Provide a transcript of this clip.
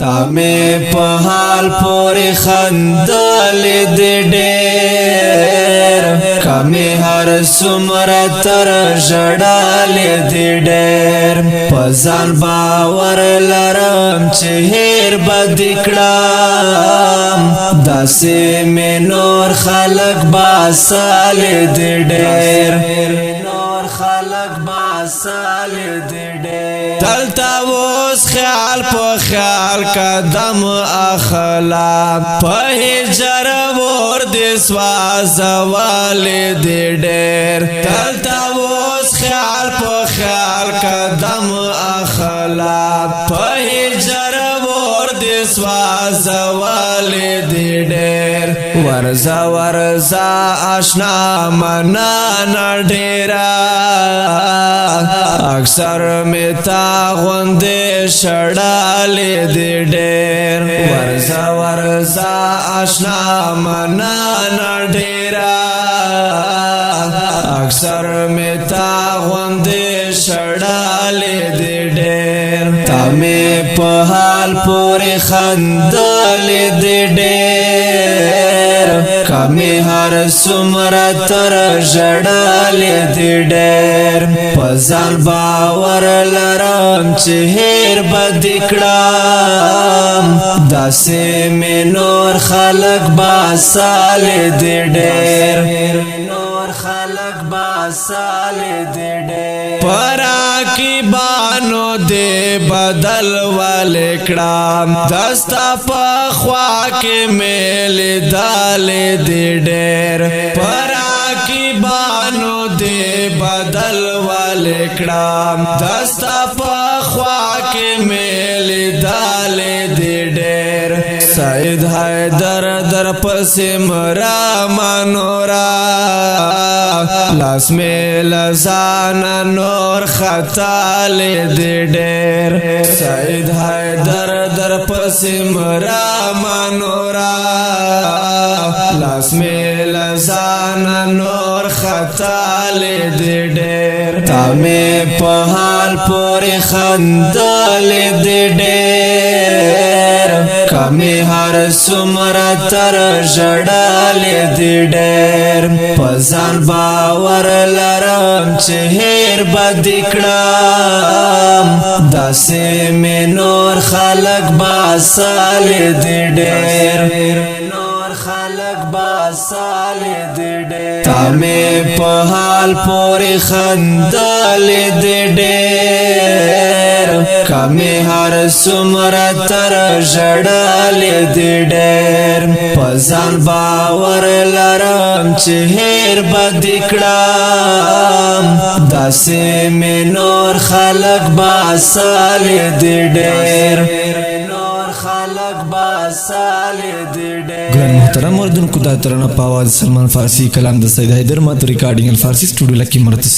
تامه په حال پورې خندل دې ډېر کمه هر څومره تر ژړل دې ډېر په ځان باور لرم چې هېر بد کړم داسې مې نور خلق باسل دې ډېر نور خلق باسل دې ډېر دلته اوس خیال په خیال قدم اخلا په هجر ور دې سوازوال دې ډېر دلته اوس خیال په خیال قدم اخلا په هجر ور دې سوازوال دې ډېر ورزا ورزا آشنا منا نډېرا اکثر میتا غوندې شړالې دې ډېر ورزا ورزا آشنا منا نډېرا اکثر میتا غوندې شړالې دې ډېر تامه په حال پورې خندل دې ډېر کمه هر څومره تر ژړل دې ډېر په ځان باور لرم چې هېر بد کړم داسې مې نور خلق باسل دې ډېر نور خلق باسل دې ډېر پراکیبانو دې بدل ولکړم دستا په خوا کې مل دال دې ډېر پراکیبانو دې بدل ولکړم دستا په خوا کې مل دال دې ډېر سید حیدر در پسې مرا منورا لاس می لزان نور خطال دې ډېر سید حیدر در پسې مرا منورا لاس می لزان نور خطال دې ډېر تامه په حال پورې خندل دې ډېر کمه هر څومره تر ژړل دې ډېر په ځان باور لرم چې هېر بد کړم داسې مې نور خلق باسل دې ډېر نور خلق باسل دې ډېر تامه په حال پورې خندل دې ډېر کمه هر څومره تر ژړل دې ډېر په ځان باور لرم چې هېر بد کړم داسې مې نور خلق باسل دې ډېر نور خلق باسل دې ډېر ګران محترم اردوونکو دا ترانه په आवाज سلمان فارسی کلام د سید حیدر مات ریکارډینګ الفارسی سټوډیو لکی مرتضی